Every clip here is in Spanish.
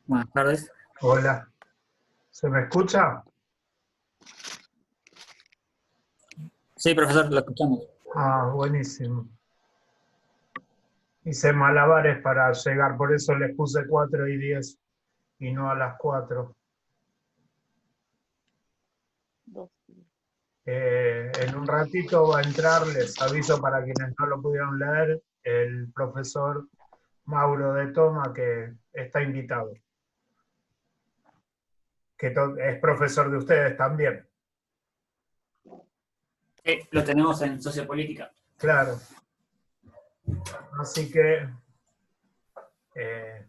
Buenas tardes. Hola, ¿se me escucha? Sí, profesor, lo escuchamos. Ah, buenísimo. Hice malabares para llegar, por eso les puse 4:10 y no a las 4. Dos. En un ratito va a entrar, les aviso para quienes no lo pudieron leer, el profesor Mauro de Toma, que está invitado, que es profesor de ustedes también. Lo tenemos en sociopolítica. Claro. Así que eh,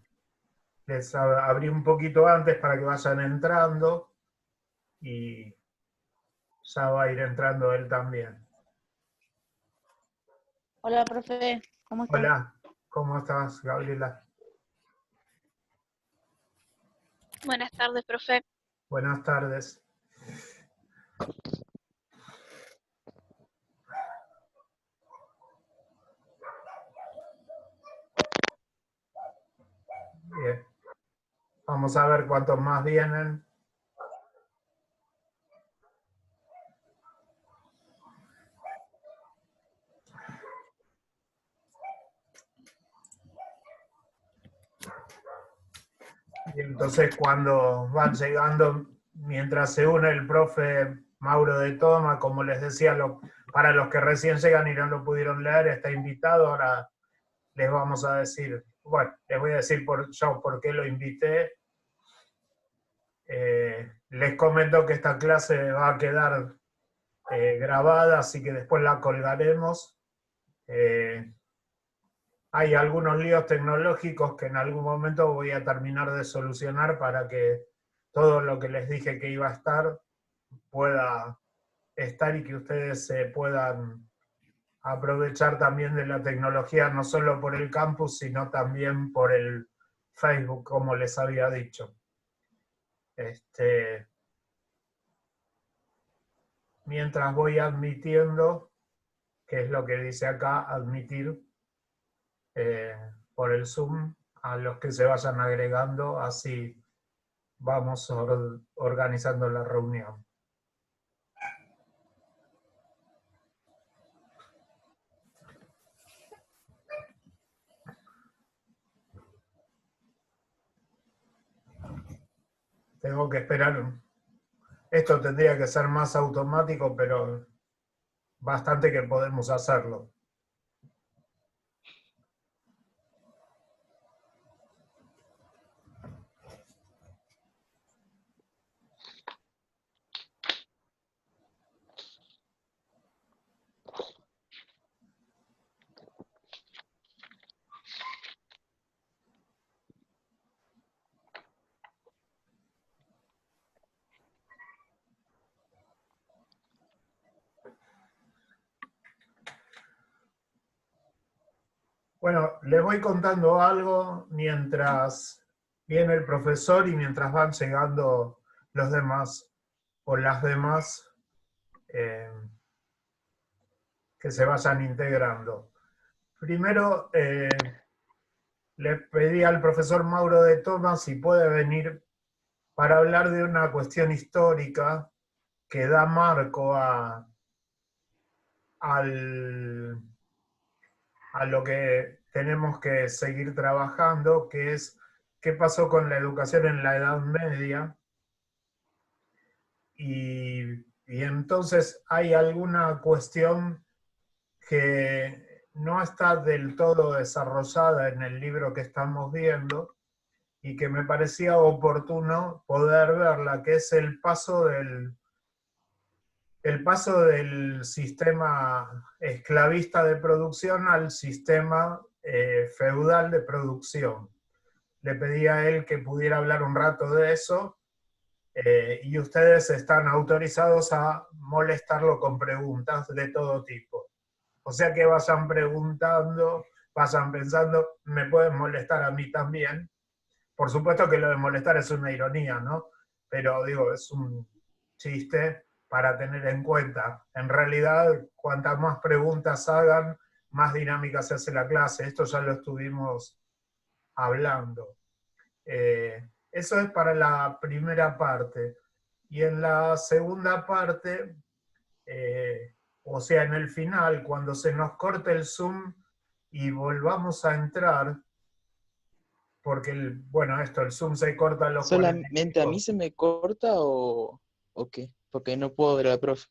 les abrí un poquito antes para que vayan entrando y ya va a ir entrando él también. Hola, profe, ¿cómo está? Hola, ¿cómo estás, Gabriela? Buenas tardes, profe. Buenas tardes. Bien. Vamos a ver cuántos más vienen. Y entonces cuando van llegando, mientras se une el profe Mauro de Toma, como les decía, para los que recién llegan y no lo pudieron leer, está invitado. Ahora les vamos a decir, bueno, les voy a decir yo por qué lo invité. Les comento que esta clase va a quedar grabada, así que después la colgaremos. Hay algunos líos tecnológicos que en algún momento voy a terminar de solucionar para que todo lo que les dije que iba a estar pueda estar y que ustedes se puedan aprovechar también de la tecnología, no solo por el campus, sino también por el Facebook, como les había dicho. Mientras voy admitiendo, que es lo que dice acá, admitir por el Zoom a los que se vayan agregando, así vamos organizando la reunión. Tengo que esperar. Esto tendría que ser más automático, pero bastante que podemos hacerlo. Bueno, les voy contando algo mientras viene el profesor y mientras van llegando los demás o las demás que se vayan integrando. Primero, le pedí al profesor Mauro de Toma si puede venir para hablar de una cuestión histórica que da marco a lo que tenemos que seguir trabajando, que es qué pasó con la educación en la Edad Media. Y entonces hay alguna cuestión que no está del todo desarrollada en el libro que estamos viendo y que me parecía oportuno poder verla, que es el paso del sistema esclavista de producción al sistema feudal de producción. Le pedí a él que pudiera hablar un rato de eso y ustedes están autorizados a molestarlo con preguntas de todo tipo. O sea que vayan preguntando, vayan pensando, me pueden molestar a mí también. Por supuesto que lo de molestar es una ironía, ¿no? Pero digo, es un chiste para tener en cuenta. En realidad, cuantas más preguntas hagan, más dinámica se hace la clase. Esto ya lo estuvimos hablando. Eso es para la primera parte. Y en la segunda parte, o sea, en el final, cuando se nos corte el Zoom y volvamos a entrar, porque, bueno, el Zoom se corta a los ¿Solamente a 45. mí se me corta o qué? Porque no puedo ver a la profe.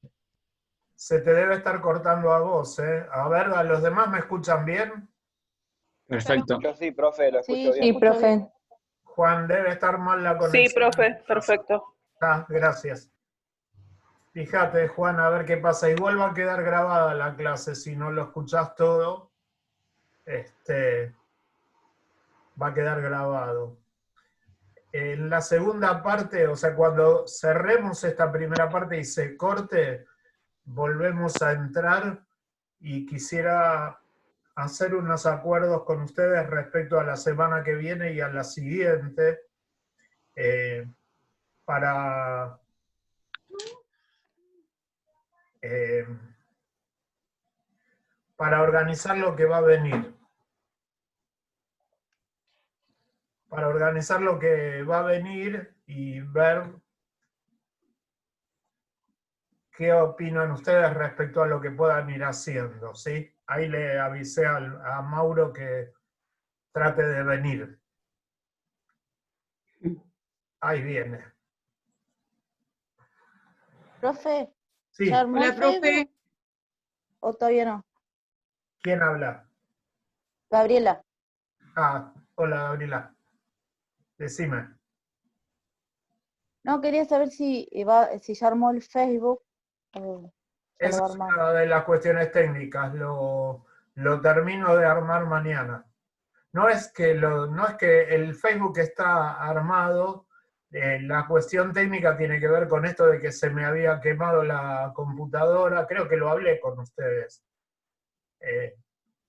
Se te debe estar cortando a vos, ¿eh? A ver, ¿a los demás me escuchan bien? Perfecto. Yo sí, profe, lo escucho Sí, bien. sí, profe. Juan, debe estar mal la conexión. Sí, profe, perfecto. Ah, gracias. Fíjate, Juan, a ver qué pasa. Igual va a quedar grabada la clase, si no lo escuchás todo, va a quedar grabado. En la segunda parte, o sea, cuando cerremos esta primera parte y se corte, volvemos a entrar y quisiera hacer unos acuerdos con ustedes respecto a la semana que viene y a la siguiente, para organizar lo que va a venir. Para organizar lo que va a venir y ver qué opinan ustedes respecto a lo que puedan ir haciendo, ¿sí? Ahí le avisé a Mauro que trate de venir. Ahí viene. Profe, Sí, ¿ya armó Hola, el profe. Facebook o todavía no? ¿quién habla? Gabriela. Ah, hola Gabriela. Decime. No, quería saber si ya armó el Facebook o ya lo Esa va a es armar. una de las cuestiones técnicas. Lo termino de armar mañana. No es que el Facebook está armado, la cuestión técnica tiene que ver con esto de que se me había quemado la computadora, creo que lo hablé con ustedes,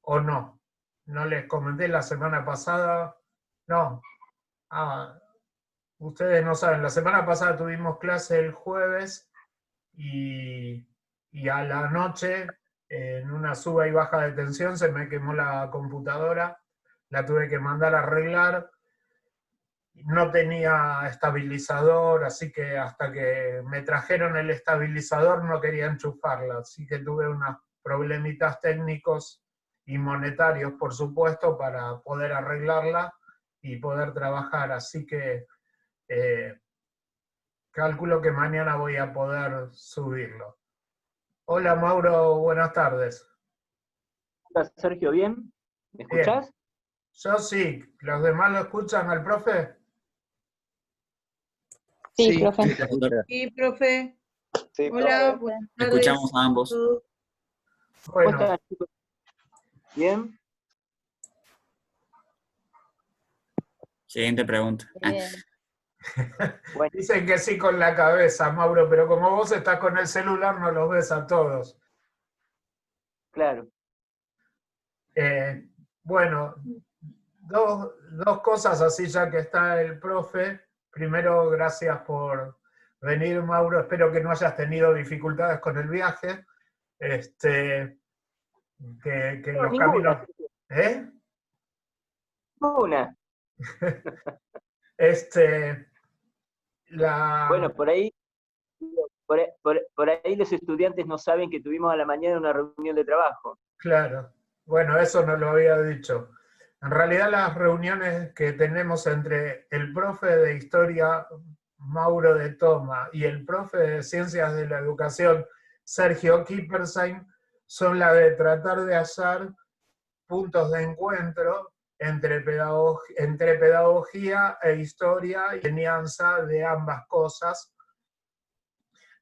o no, no les comenté la semana pasada, no, ustedes no saben, la semana pasada tuvimos clase el jueves y a la noche, en una suba y baja de tensión, se me quemó la computadora, la tuve que mandar a arreglar, no tenía estabilizador, así que hasta que me trajeron el estabilizador no quería enchufarla, así que tuve unos problemitas técnicos y monetarios, por supuesto, para poder arreglarla y poder trabajar, así que calculo que mañana voy a poder subirlo. Hola Mauro, buenas tardes. Hola, Sergio, ¿bien? ¿Me Bien. escuchás? Yo sí, ¿los demás lo escuchan al profe? Sí, profe. Sí, profesor. Sí, profe. Sí, Hola, profe. buenas tardes. Escuchamos a ambos. todos. ¿Cómo Bueno, están, chicos? ¿Bien? Siguiente pregunta. Bien. Bueno, dicen que sí con la cabeza, Mauro, pero como vos estás con el celular no los ves a todos. claro. Bueno, dos cosas así ya que está el profe. Primero, gracias por venir, Mauro. Espero que no hayas tenido dificultades con el viaje. Que No, los ninguna. caminos... ¿Eh? Ninguna. Bueno, por ahí los estudiantes no saben que tuvimos a la mañana una reunión de trabajo. Claro. Bueno, eso no lo había dicho. En realidad las reuniones que tenemos entre el profe de Historia, Mauro de Toma, y el profe de Ciencias de la Educación, Sergio Kipperstein, son la de tratar de hallar puntos de encuentro entre pedagogía e historia y enseñanza de ambas cosas.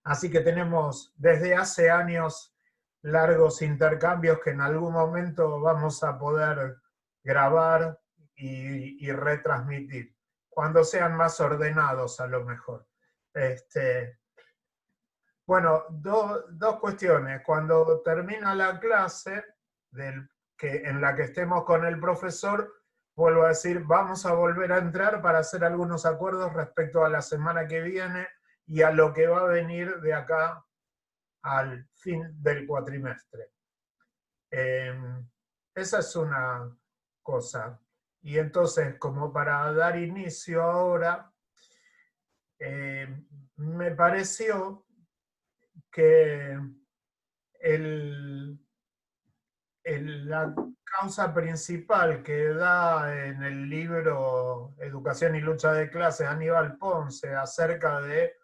Así que tenemos desde hace años largos intercambios que en algún momento vamos a poder grabar y retransmitir, cuando sean más ordenados a lo mejor. Bueno, dos cuestiones. Cuando termina la clase en la que estemos con el profesor, vuelvo a decir, vamos a volver a entrar para hacer algunos acuerdos respecto a la semana que viene y a lo que va a venir de acá al fin del cuatrimestre. Esa es una cosa. Y entonces, como para dar inicio ahora, me pareció que la causa principal que da en el libro Educación y lucha de clases Aníbal Ponce acerca de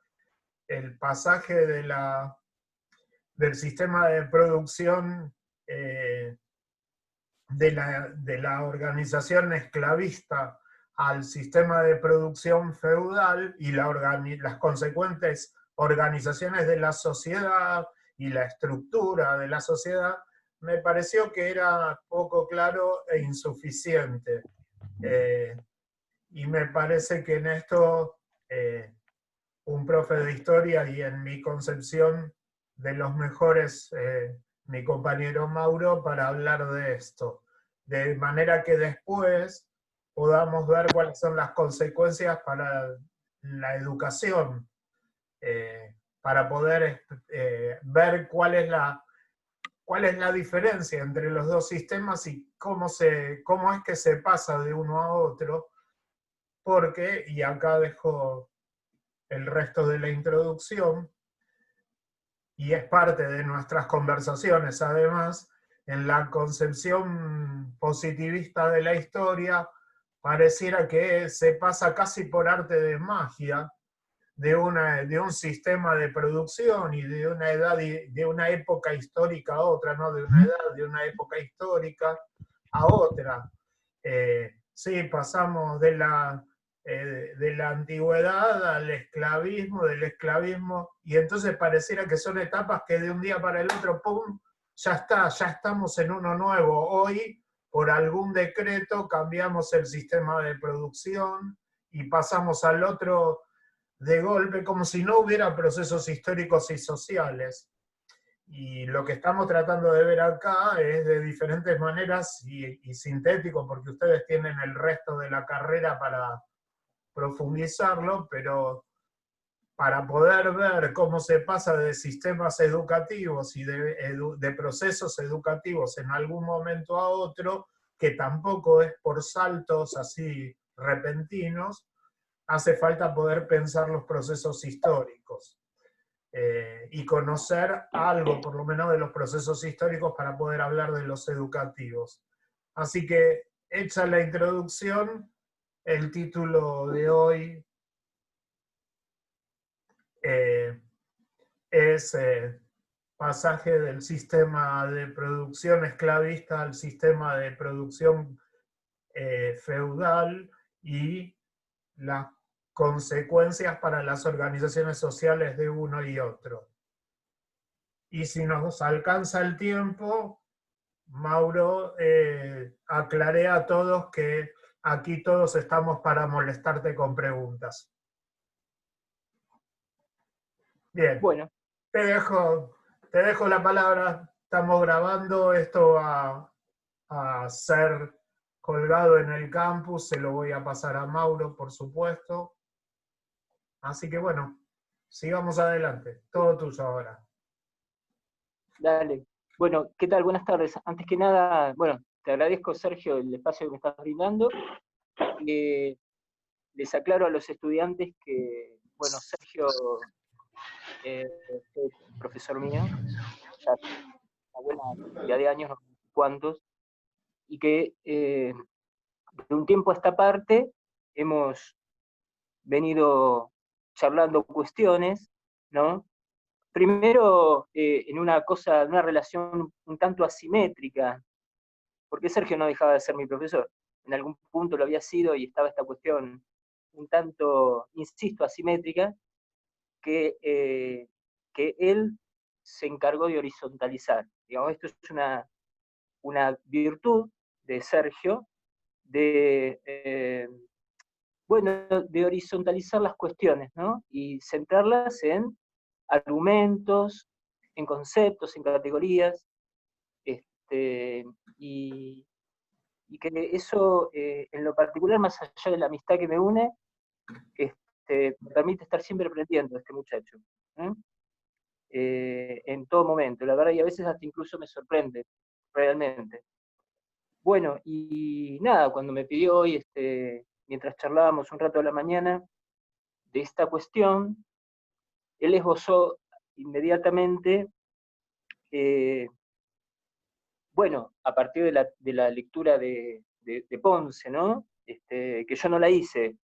el pasaje del sistema de producción de la organización esclavista al sistema de producción feudal y las consecuentes organizaciones de la sociedad y la estructura de la sociedad, me pareció que era poco claro e insuficiente. Y me parece que en esto un profe de historia, y en mi concepción de los mejores, mi compañero Mauro, para hablar de esto. De manera que después podamos ver cuáles son las consecuencias para la educación, para poder ver cuál es la diferencia entre los dos sistemas y cómo es que se pasa de uno a otro, porque, y acá dejo el resto de la introducción, y es parte de nuestras conversaciones además, en la concepción positivista de la historia, pareciera que se pasa casi por arte de magia de un sistema de producción y de una edad, de una época histórica a otra, no de una edad, de una época histórica a otra. Sí, pasamos de la antigüedad al esclavismo, del esclavismo, y entonces pareciera que son etapas que de un día para el otro, ¡pum!, ya estamos en uno nuevo. Hoy, por algún decreto, cambiamos el sistema de producción y pasamos al otro de golpe, como si no hubiera procesos históricos y sociales. Y lo que estamos tratando de ver acá es de diferentes maneras y sintético, porque ustedes tienen el resto de la carrera para profundizarlo, pero para poder ver cómo se pasa de sistemas educativos y de procesos educativos en algún momento a otro, que tampoco es por saltos así repentinos, hace falta poder pensar los procesos históricos y conocer algo, por lo menos, de los procesos históricos para poder hablar de los educativos. Así que, hecha la introducción, el título de hoy es pasaje del sistema de producción esclavista al sistema de producción feudal y las consecuencias para las organizaciones sociales de uno y otro. Y si nos alcanza el tiempo, Mauro, aclaré a todos que aquí todos estamos para molestarte con preguntas. Bien, Bueno, te dejo la palabra. Estamos grabando, esto va a ser colgado en el campus, se lo voy a pasar a Mauro, por supuesto. Así que bueno, sigamos adelante. Todo tuyo ahora. dale. Bueno, ¿qué tal? Buenas tardes. Antes que nada, bueno, te agradezco, Sergio, el espacio que me estás brindando. Les aclaro a los estudiantes que, bueno, Sergio fue profesor mío, ya una buena cantidad de años, no sé cuántos, y que de un tiempo a esta parte hemos venido charlando cuestiones, ¿no? Primero, en una relación un tanto asimétrica, porque Sergio no dejaba de ser mi profesor, en algún punto lo había sido y estaba esta cuestión un tanto, insisto, asimétrica, que él se encargó de horizontalizar. Digamos, esto es una virtud de Sergio, de horizontalizar las cuestiones, ¿no? Y centrarlas en argumentos, en conceptos, en categorías, y que eso, en lo particular, más allá de la amistad que me une, me permite estar siempre aprendiendo de este muchacho, en todo momento, la verdad, y a veces hasta incluso me sorprende, realmente. Bueno, y nada, cuando me pidió hoy, mientras charlábamos un rato a la mañana, esta cuestión, él esbozó inmediatamente, bueno, a partir de la lectura de Ponce, ¿no? Que yo no la hice,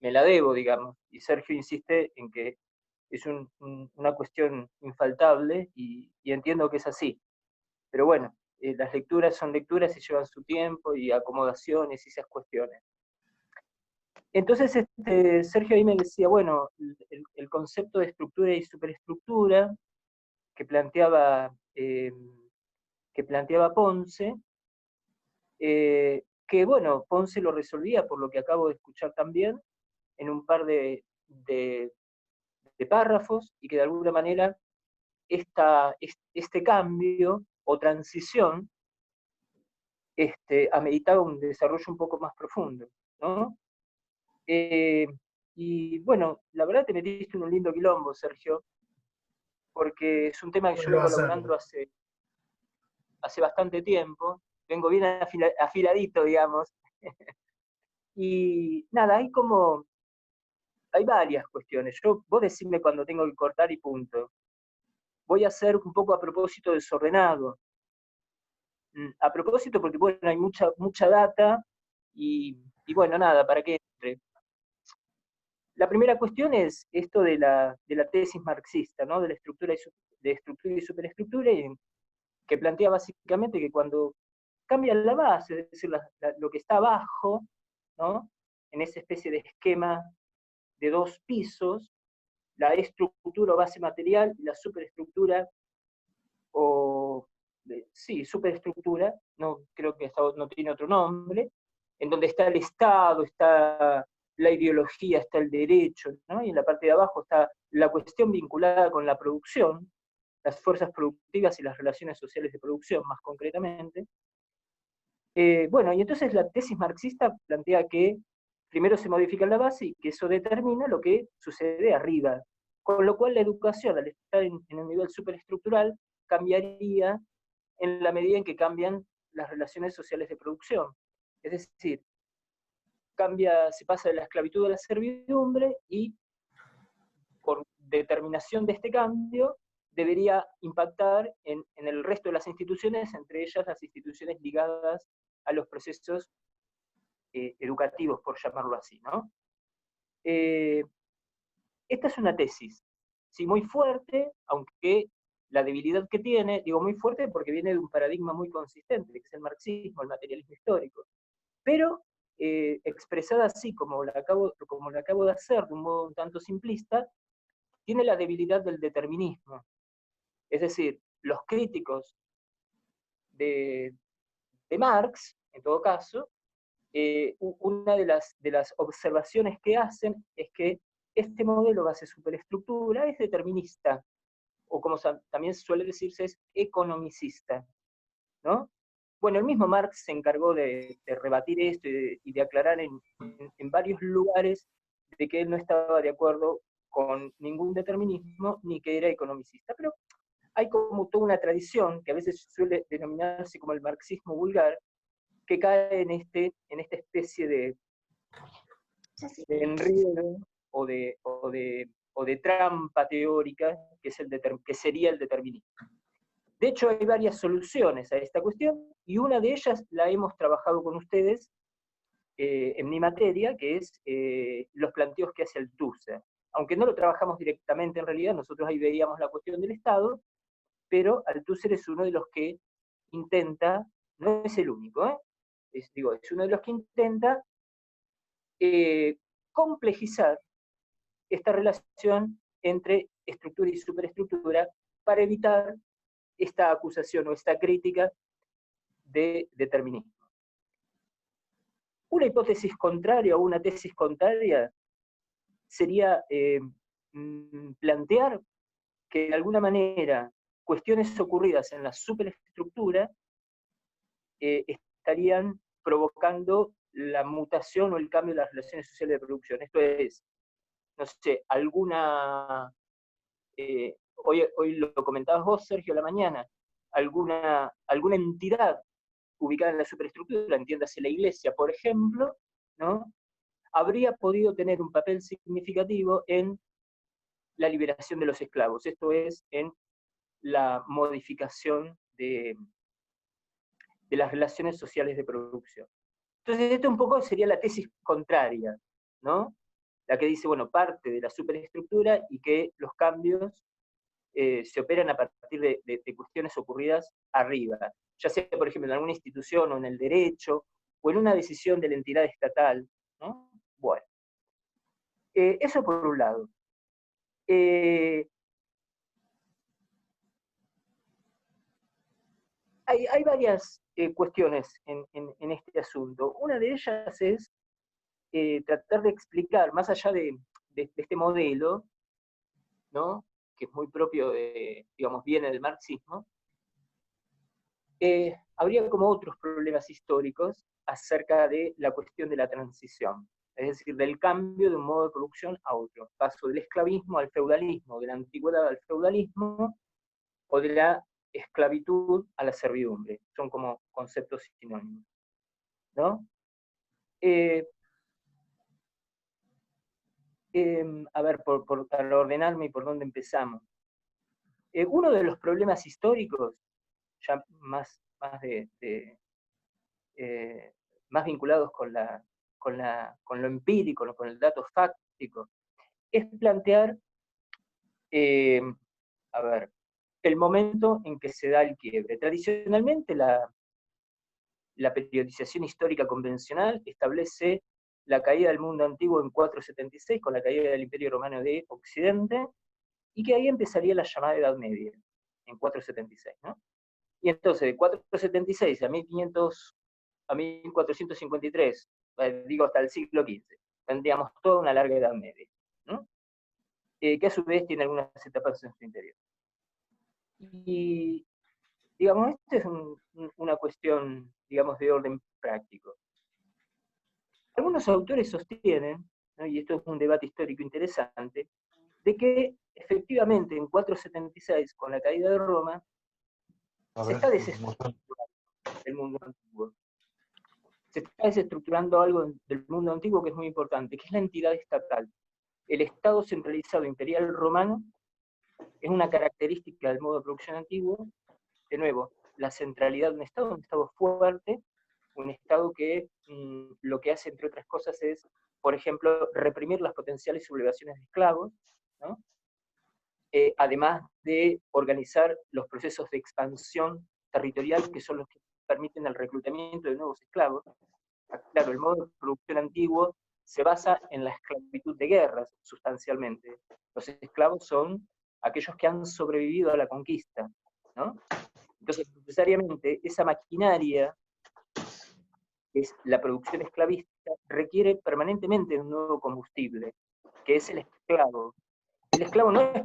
me la debo, digamos, y Sergio insiste en que es una cuestión infaltable y entiendo que es así. Pero bueno, las lecturas son lecturas y llevan su tiempo y acomodaciones y esas cuestiones. Entonces Sergio ahí me decía, bueno, el concepto de estructura y superestructura que planteaba Ponce, que bueno, Ponce lo resolvía, por lo que acabo de escuchar también, en un par de párrafos, y que de alguna manera este cambio o transición ameritaba un desarrollo un poco más profundo, ¿no? Y bueno, la verdad te metiste en un lindo quilombo, Sergio, porque es un tema que yo vengo elaborando hace bastante tiempo, vengo bien afiladito, digamos, y nada, hay varias cuestiones. Vos decime cuando tengo que cortar y punto. Voy a hacer un poco a propósito desordenado. A propósito porque, bueno, hay mucha data y bueno, nada, para que entre. La primera cuestión es esto de la tesis marxista, ¿no? De la estructura y superestructura, que plantea básicamente que cuando cambia la base, es decir, lo que está abajo, ¿no? En esa especie de esquema de dos pisos, la estructura o base material y la superestructura superestructura, no creo que no tiene otro nombre, en donde está el Estado, está la ideología, está el derecho, ¿no? Y en la parte de abajo está la cuestión vinculada con la producción, las fuerzas productivas y las relaciones sociales de producción, más concretamente. Bueno, y entonces la tesis marxista plantea que primero se modifica la base y que eso determina lo que sucede arriba, con lo cual la educación, al estar en un nivel superestructural, cambiaría en la medida en que cambian las relaciones sociales de producción. Es decir, se pasa de la esclavitud a la servidumbre y por determinación de este cambio debería impactar en el resto de las instituciones, entre ellas las instituciones ligadas a los procesos educativos, por llamarlo así, ¿no? Esta es una tesis, sí, muy fuerte, aunque la debilidad que tiene, digo muy fuerte porque viene de un paradigma muy consistente, que es el marxismo, el materialismo histórico, pero expresada así como la acabo de hacer, de un modo un tanto simplista, tiene la debilidad del determinismo. Es decir, los críticos de Marx, en todo caso, una de las observaciones que hacen es que este modelo base superestructura es determinista, o como también suele decirse, es economicista, ¿no? Bueno, el mismo Marx se encargó de rebatir esto y de aclarar en varios lugares de que él no estaba de acuerdo con ningún determinismo ni que era economicista, pero hay como toda una tradición que a veces suele denominarse como el marxismo vulgar, que cae en esta especie de enredo o de trampa teórica que sería el determinismo. De hecho, hay varias soluciones a esta cuestión, y una de ellas la hemos trabajado con ustedes en mi materia, que es los planteos que hace Althusser. Aunque no lo trabajamos directamente en realidad, nosotros ahí veíamos la cuestión del Estado, pero Althusser es uno de los que intenta, no es el único, es uno de los que intenta complejizar esta relación entre estructura y superestructura para evitar esta acusación o esta crítica de determinismo. Una hipótesis contraria o una tesis contraria sería plantear que de alguna manera cuestiones ocurridas en la superestructura estarían provocando la mutación o el cambio de las relaciones sociales de producción. Esto es, no sé, hoy lo comentabas vos, Sergio, a la mañana, alguna entidad ubicada en la superestructura, entiéndase la iglesia, por ejemplo, ¿no? habría podido tener un papel significativo en la liberación de los esclavos, esto es, en la modificación de las relaciones sociales de producción. Entonces, esto un poco sería la tesis contraria, ¿no? La que dice, bueno, parte de la superestructura y que los cambios se operan a partir de cuestiones ocurridas arriba, ya sea, por ejemplo, en alguna institución o en el derecho, o en una decisión de la entidad estatal, ¿no? Bueno, eso por un lado. Hay varias cuestiones en este asunto. Una de ellas es tratar de explicar, más allá de este modelo, ¿no? Que es muy propio de, digamos, viene del marxismo, habría como otros problemas históricos acerca de la cuestión de la transición, es decir, del cambio de un modo de producción a otro, paso del esclavismo al feudalismo, de la antigüedad al feudalismo, o de la esclavitud a la servidumbre, son como conceptos sinónimos, ¿no? A ver, para ordenarme y por dónde empezamos. Uno de los problemas históricos, ya más vinculados con lo empírico, con el dato fáctico, es plantear, a ver, el momento en que se da el quiebre. Tradicionalmente la periodización histórica convencional establece la caída del mundo antiguo en 476, con la caída del Imperio Romano de Occidente, y que ahí empezaría la llamada Edad Media, en 476, ¿no? Y entonces, de 476 a 1453, digo hasta el siglo XV, tendríamos toda una larga Edad Media, ¿no? Que a su vez tiene algunas etapas en su interior. Y, digamos, esta es una cuestión, digamos, de orden práctico. Algunos autores sostienen, ¿no? Y esto es un debate histórico interesante, de que efectivamente en 476, con la caída de Roma, se está desestructurando el mundo antiguo. Se está desestructurando algo del mundo antiguo que es muy importante, que es la entidad estatal. El Estado centralizado imperial romano es una característica del modo de producción antiguo. De nuevo, la centralidad de un Estado fuerte, un Estado que lo que hace, entre otras cosas, es, por ejemplo, reprimir las potenciales sublevaciones de esclavos, ¿no? Además de organizar los procesos de expansión territorial, que son los que permiten el reclutamiento de nuevos esclavos. Claro, el modo de producción antiguo se basa en la esclavitud de guerras, sustancialmente. Los esclavos son aquellos que han sobrevivido a la conquista, ¿no? Entonces, necesariamente, esa maquinaria, que es la producción esclavista, requiere permanentemente un nuevo combustible, que es el esclavo. El esclavo no es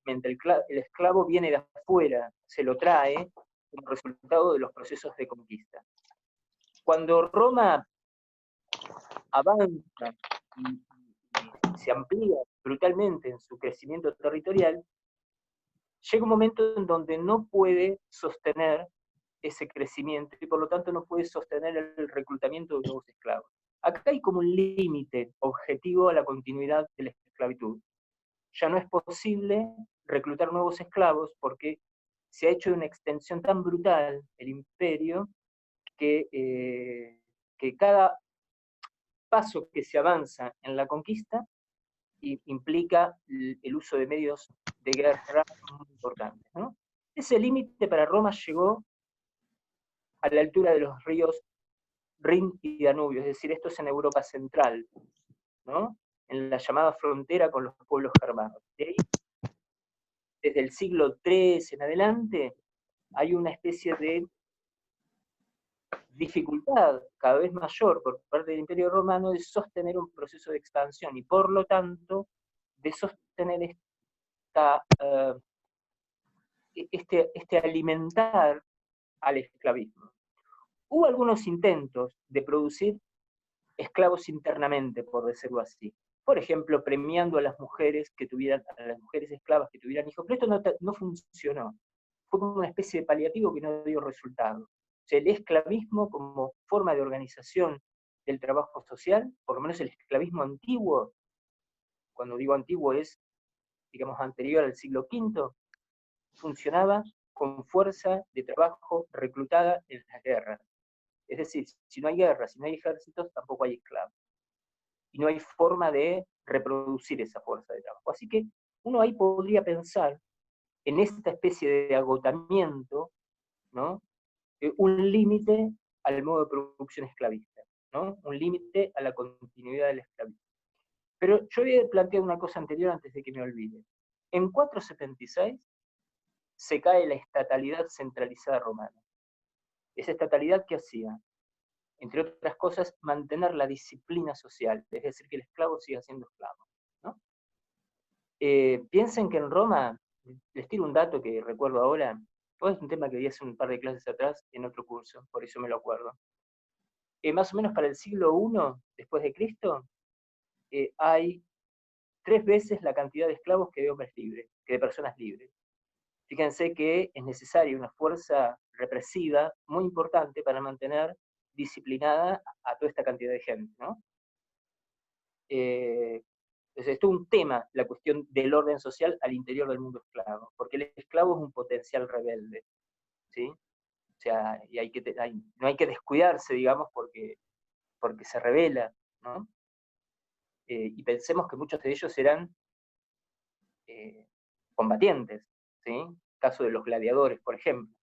el esclavo viene de afuera, se lo trae como resultado de los procesos de conquista. Cuando Roma avanza y se amplía brutalmente en su crecimiento territorial, llega un momento en donde no puede sostener ese crecimiento y por lo tanto no puede sostener el reclutamiento de nuevos esclavos. Acá hay como un límite objetivo a la continuidad de la esclavitud. Ya no es posible reclutar nuevos esclavos porque se ha hecho una extensión tan brutal el imperio que cada paso que se avanza en la conquista implica el uso de medios de guerra muy importantes, ¿no? Ese límite para Roma llegó a la altura de los ríos Rin y Danubio, es decir, esto es en Europa Central, ¿no? En la llamada frontera con los pueblos germanos. De ahí, desde el siglo III en adelante, hay una especie de dificultad cada vez mayor por parte del Imperio Romano de sostener un proceso de expansión y por lo tanto de sostener este alimentar al esclavismo. Hubo algunos intentos de producir esclavos internamente, por decirlo así. Por ejemplo, premiando a las mujeres esclavas que tuvieran hijos, pero esto no funcionó. Fue como una especie de paliativo que no dio resultado. O sea, el esclavismo como forma de organización del trabajo social, por lo menos el esclavismo antiguo, cuando digo antiguo es, digamos, anterior al siglo V, funcionaba con fuerza de trabajo reclutada en las guerras. Es decir, si no hay guerra, si no hay ejércitos, tampoco hay esclavos. Y no hay forma de reproducir esa fuerza de trabajo. Así que uno ahí podría pensar en esta especie de agotamiento, ¿no? Un límite al modo de producción esclavista, ¿no? Un límite a la continuidad del esclavismo. Pero yo había planteado una cosa anterior antes de que me olvide. En 476 se cae la estatalidad centralizada romana. Esa estatalidad que hacía, entre otras cosas, mantener la disciplina social, es decir, que el esclavo siga siendo esclavo, ¿no? Piensen que en Roma, les tiro un dato que recuerdo ahora, es un tema que vi hace un par de clases atrás en otro curso, por eso me lo acuerdo. Más o menos para el siglo I después de Cristo, hay 3 veces la cantidad de esclavos que de hombres libres, que de personas libres. Fíjense que es necesaria una fuerza represiva muy importante para mantener disciplinada a toda esta cantidad de gente, ¿no? Entonces, esto es un tema, la cuestión del orden social al interior del mundo esclavo, porque el esclavo es un potencial rebelde, ¿sí? O sea, y no hay que descuidarse, digamos, porque se rebela, ¿no? Y pensemos que muchos de ellos eran combatientes, ¿sí? Caso de los gladiadores, por ejemplo,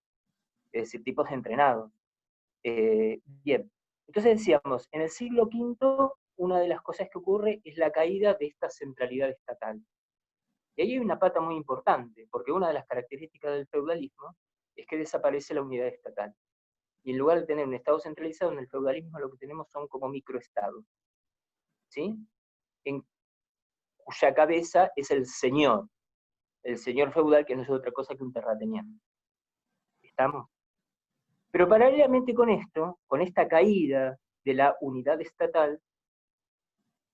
es decir, tipos entrenados. Bien, entonces decíamos, en el siglo V, una de las cosas que ocurre es la caída de esta centralidad estatal. Y ahí hay una pata muy importante, porque una de las características del feudalismo es que desaparece la unidad estatal. Y en lugar de tener un estado centralizado, en el feudalismo lo que tenemos son como microestados, ¿sí? En cuya cabeza es el señor feudal, que no es otra cosa que un terrateniente. ¿Estamos? Pero paralelamente con esto, con esta caída de la unidad estatal,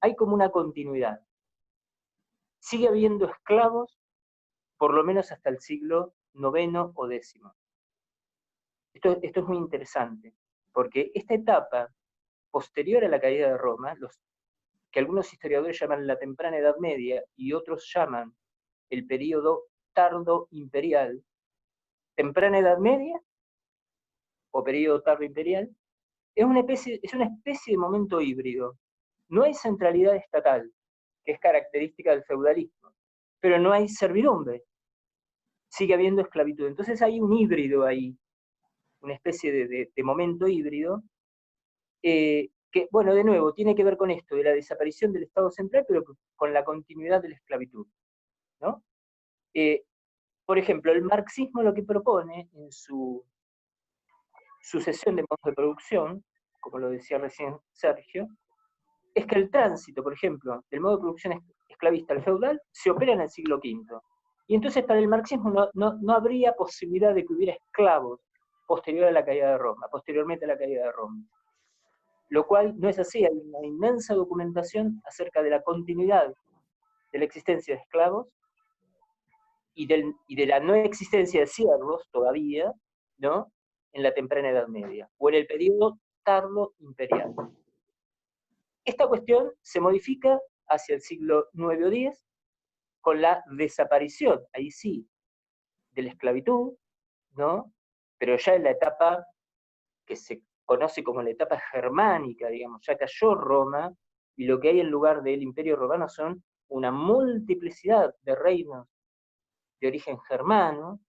hay como una continuidad. Sigue habiendo esclavos, por lo menos hasta el siglo IX o X. Esto es muy interesante, porque esta etapa posterior a la caída de Roma, que algunos historiadores llaman la temprana Edad Media y otros llaman el período tardo imperial, temprana Edad Media o período tardo imperial, es una especie de momento híbrido. No hay centralidad estatal, que es característica del feudalismo, pero no hay servidumbre. Sigue habiendo esclavitud. Entonces hay un híbrido ahí, una especie de momento híbrido, que, bueno, de nuevo, tiene que ver con esto, de la desaparición del Estado central, pero con la continuidad de la esclavitud, ¿no? Por ejemplo, el marxismo lo que propone en su sucesión de modos de producción, como lo decía recién Sergio, es que el tránsito, por ejemplo, del modo de producción esclavista al feudal, se opera en el siglo V. Y entonces para el marxismo no habría posibilidad de que hubiera esclavos posteriormente a la caída de Roma. Lo cual no es así, hay una inmensa documentación acerca de la continuidad de la existencia de esclavos y de la no existencia de siervos todavía, ¿no? En la temprana Edad Media, o en el periodo tardo imperial. Esta cuestión se modifica hacia el siglo IX o X, con la desaparición, ahí sí, de la esclavitud, ¿no? Pero ya en la etapa que se conoce como la etapa germánica, digamos, ya cayó Roma, y lo que hay en lugar del Imperio Romano son una multiplicidad de reinos de origen germano,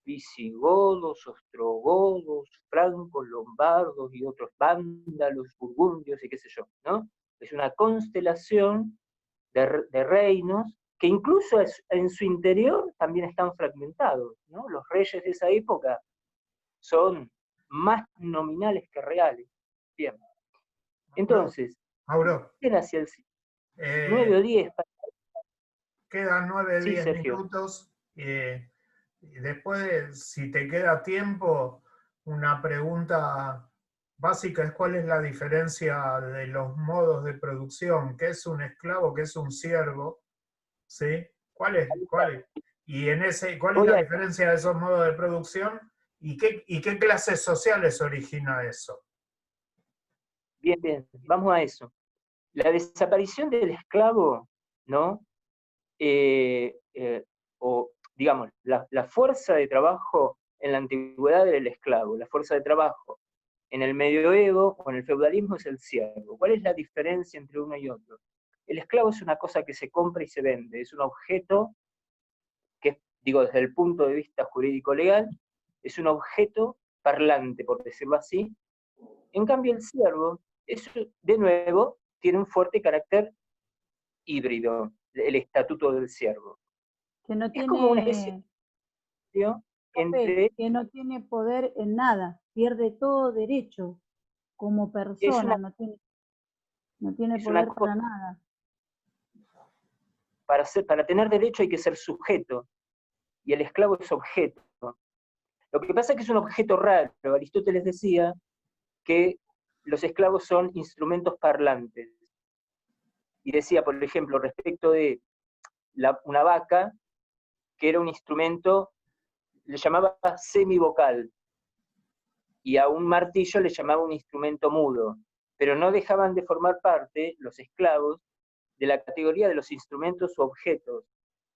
visigodos, ostrogodos, francos, lombardos y otros vándalos, burgundios y qué sé yo, ¿no? Es una constelación de reinos que incluso en su interior también están fragmentados, ¿no? Los reyes de esa época son más nominales que reales. Bien. Entonces, Mauro, hacia el 9 o 10. Quedan 9 o Sí, 10 Sergio. minutos. Y después, si te queda tiempo, una pregunta básica es cuál es la diferencia de los modos de producción, qué es un esclavo, qué es un siervo, ¿sí? ¿Cuál es? Y ¿cuál es la diferencia de esos modos de producción y qué clases sociales origina eso? Bien, bien, vamos a eso. La desaparición del esclavo, ¿no? O digamos, la fuerza de trabajo en la antigüedad era el esclavo, la fuerza de trabajo en el medioevo o en el feudalismo es el siervo. ¿Cuál es la diferencia entre uno y otro? El esclavo es una cosa que se compra y se vende, es un objeto que, digo, desde el punto de vista jurídico-legal, es un objeto parlante, por decirlo así. En cambio, el siervo, es, de nuevo, tiene un fuerte carácter híbrido, el estatuto del siervo. Que no Es como una especie tiene, de entre... que no tiene poder en nada, pierde todo derecho como persona, no tiene es una poder cosa, para nada. para tener derecho hay que ser sujeto, y el esclavo es objeto. Lo que pasa es que es un objeto raro. Aristóteles decía que los esclavos son instrumentos parlantes. Y decía, por ejemplo, respecto de una vaca, que era un instrumento, le llamaba semivocal, y a un martillo le llamaba un instrumento mudo, pero no dejaban de formar parte, los esclavos, de la categoría de los instrumentos u objetos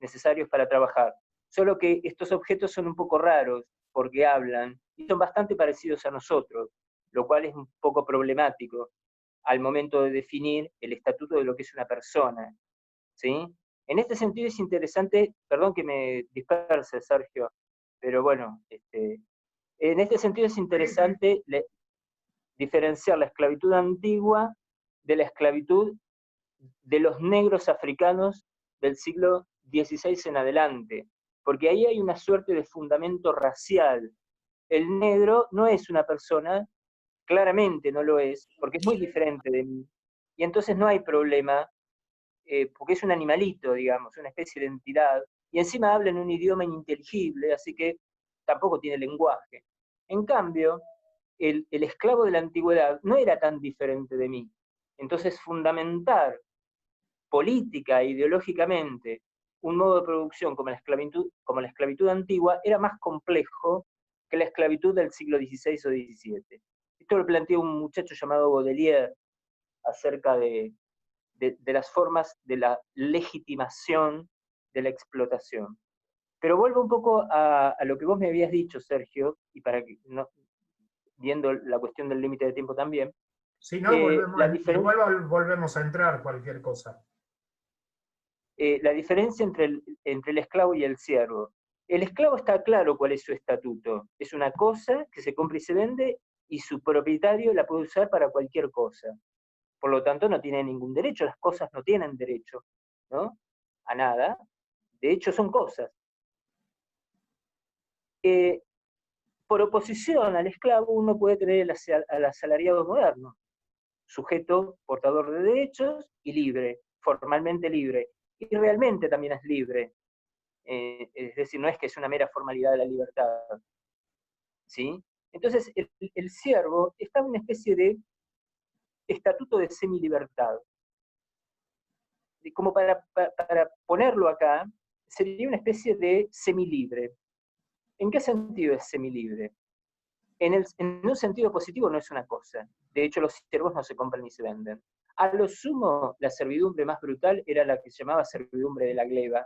necesarios para trabajar. Solo que estos objetos son un poco raros, porque hablan, y son bastante parecidos a nosotros, lo cual es un poco problemático al momento de definir el estatuto de lo que es una persona, ¿sí? En este sentido es interesante, perdón que me disperse, Sergio, pero bueno, en este sentido es interesante diferenciar la esclavitud antigua de la esclavitud de los negros africanos del siglo XVI en adelante, porque ahí hay una suerte de fundamento racial. El negro no es una persona, claramente no lo es, porque es muy diferente de mí, y entonces no hay problema, porque es un animalito, digamos, una especie de entidad, y encima habla en un idioma ininteligible, así que tampoco tiene lenguaje. En cambio, el esclavo de la antigüedad no era tan diferente de mí. Entonces, fundamentar política e ideológicamente un modo de producción como la esclavitud antigua era más complejo que la esclavitud del siglo XVI o XVII. Esto lo planteó un muchacho llamado Baudelaire acerca de las formas de la legitimación de la explotación. Pero vuelvo un poco a lo que vos me habías dicho, Sergio, y para que, viendo la cuestión del límite de tiempo también. Si no, igual volvemos a entrar cualquier cosa. La diferencia entre el esclavo y el siervo. El esclavo está claro cuál es su estatuto. Es una cosa que se compra y se vende y su propietario la puede usar para cualquier cosa. Por lo tanto, no tiene ningún derecho. Las cosas no tienen derecho, ¿no? A nada. De hecho, son cosas. Por oposición al esclavo, uno puede tener al asalariado moderno, sujeto, portador de derechos y libre, formalmente libre. Y realmente también es libre. Es decir, no es que es una mera formalidad de la libertad. ¿Sí? Entonces, el siervo está en una especie de estatuto de semilibertad. Como para ponerlo acá, sería una especie de semilibre. ¿En qué sentido es semilibre? En un sentido positivo no es una cosa. De hecho, los siervos no se compran ni se venden. A lo sumo, la servidumbre más brutal era la que se llamaba servidumbre de la gleba,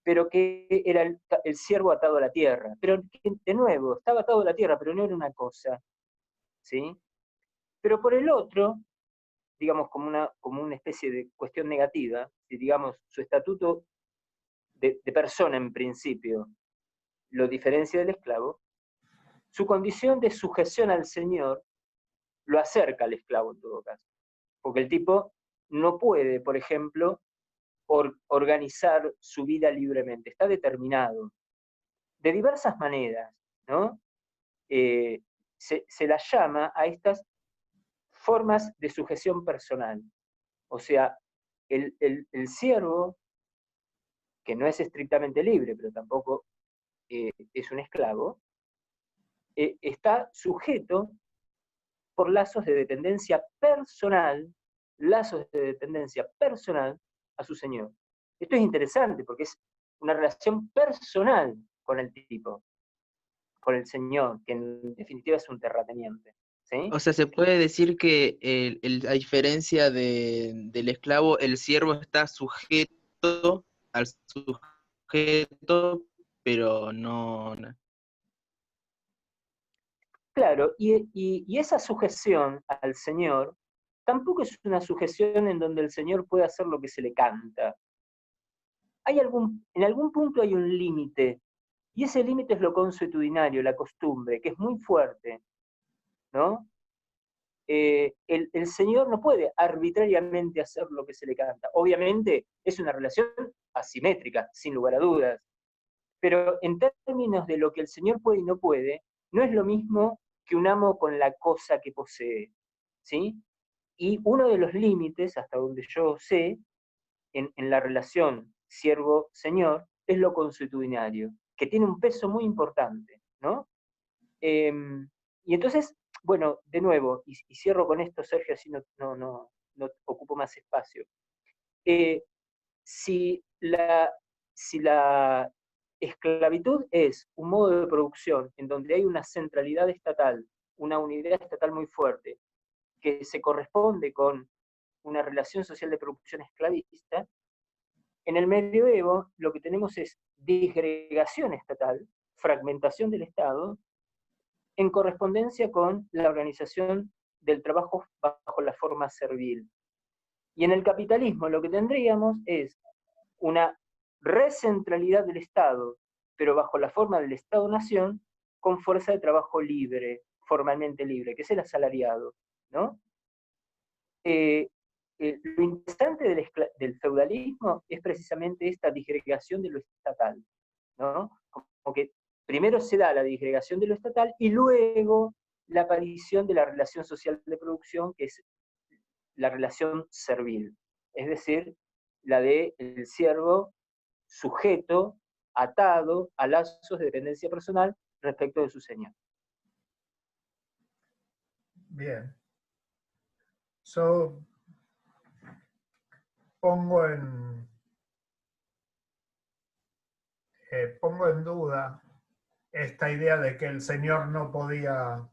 pero que era el siervo atado a la tierra. Pero, de nuevo, estaba atado a la tierra, pero no era una cosa. ¿Sí? Pero por el otro, digamos, como una especie de cuestión negativa, si digamos su estatuto de persona en principio lo diferencia del esclavo, su condición de sujeción al Señor lo acerca al esclavo en todo caso. Porque el tipo no puede, por ejemplo, organizar su vida libremente, está determinado. De diversas maneras, ¿no? Se las llama a estas formas de sujeción personal. O sea, el siervo, que no es estrictamente libre, pero tampoco es un esclavo, está sujeto por lazos de dependencia personal a su señor. Esto es interesante porque es una relación personal con el tipo, con el señor, que en definitiva es un terrateniente. ¿sí? O sea, se puede decir que a diferencia del esclavo, el siervo está sujeto al sujeto, pero no. Claro, y esa sujeción al Señor tampoco es una sujeción en donde el Señor puede hacer lo que se le canta. En algún punto hay un límite, y ese límite es lo consuetudinario, la costumbre, que es muy fuerte, ¿no? El Señor no puede arbitrariamente hacer lo que se le canta. Obviamente es una relación asimétrica, sin lugar a dudas, pero en términos de lo que el Señor puede y no puede, no es lo mismo que un amo con la cosa que posee, ¿sí? Y uno de los límites, hasta donde yo sé, en la relación siervo-señor, es lo consuetudinario, que tiene un peso muy importante, ¿no? Y entonces, bueno, de nuevo, y cierro con esto, Sergio, así no ocupo más espacio. Si la esclavitud es un modo de producción en donde hay una centralidad estatal, una unidad estatal muy fuerte, que se corresponde con una relación social de producción esclavista, en el medioevo lo que tenemos es disgregación estatal, fragmentación del Estado, en correspondencia con la organización del trabajo bajo la forma servil. Y en el capitalismo lo que tendríamos es una recentralidad del Estado, pero bajo la forma del Estado-nación, con fuerza de trabajo libre, formalmente libre, que es el asalariado, ¿no? Lo interesante del feudalismo es precisamente esta disgregación de lo estatal, ¿no? Como que primero se da la disgregación de lo estatal y luego la aparición de la relación social de producción, que es la relación servil, es decir, la del siervo sujeto, atado a lazos de dependencia personal respecto de su señor. Bien. Yo pongo en duda esta idea de que el Señor no podía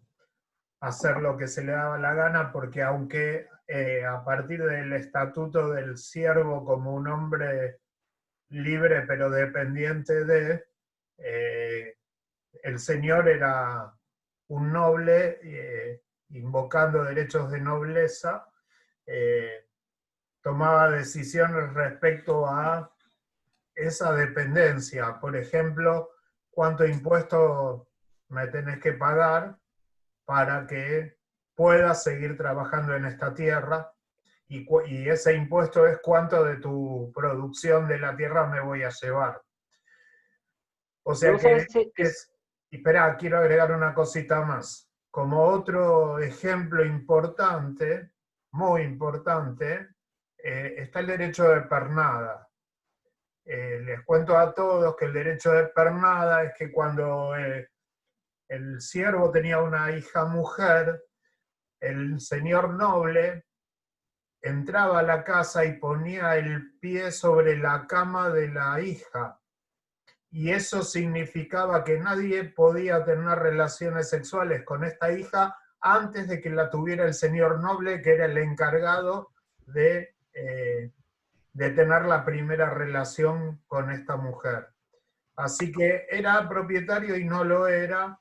hacer lo que se le daba la gana, porque aunque a partir del estatuto del siervo como un hombre libre pero dependiente de, el Señor era un noble, invocando derechos de nobleza, tomaba decisiones respecto a esa dependencia. Por ejemplo, cuánto impuesto me tenés que pagar para que puedas seguir trabajando en esta tierra, y ese impuesto es cuánto de tu producción de la tierra me voy a llevar. O sea que espera, quiero agregar una cosita más. Como otro ejemplo importante, muy importante, está el derecho de pernada. Les cuento a todos que el derecho de pernada es que cuando el siervo tenía una hija mujer, el señor noble entraba a la casa y ponía el pie sobre la cama de la hija. Y eso significaba que nadie podía tener relaciones sexuales con esta hija antes de que la tuviera el señor noble, que era el encargado de tener la primera relación con esta mujer. Así que era propietario y no lo era,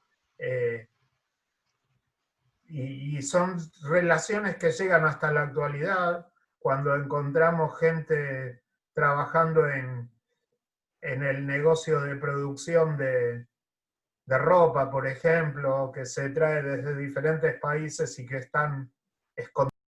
y son relaciones que llegan hasta la actualidad, cuando encontramos gente trabajando en el negocio de producción de ropa, por ejemplo, que se trae desde diferentes países y que están escondidas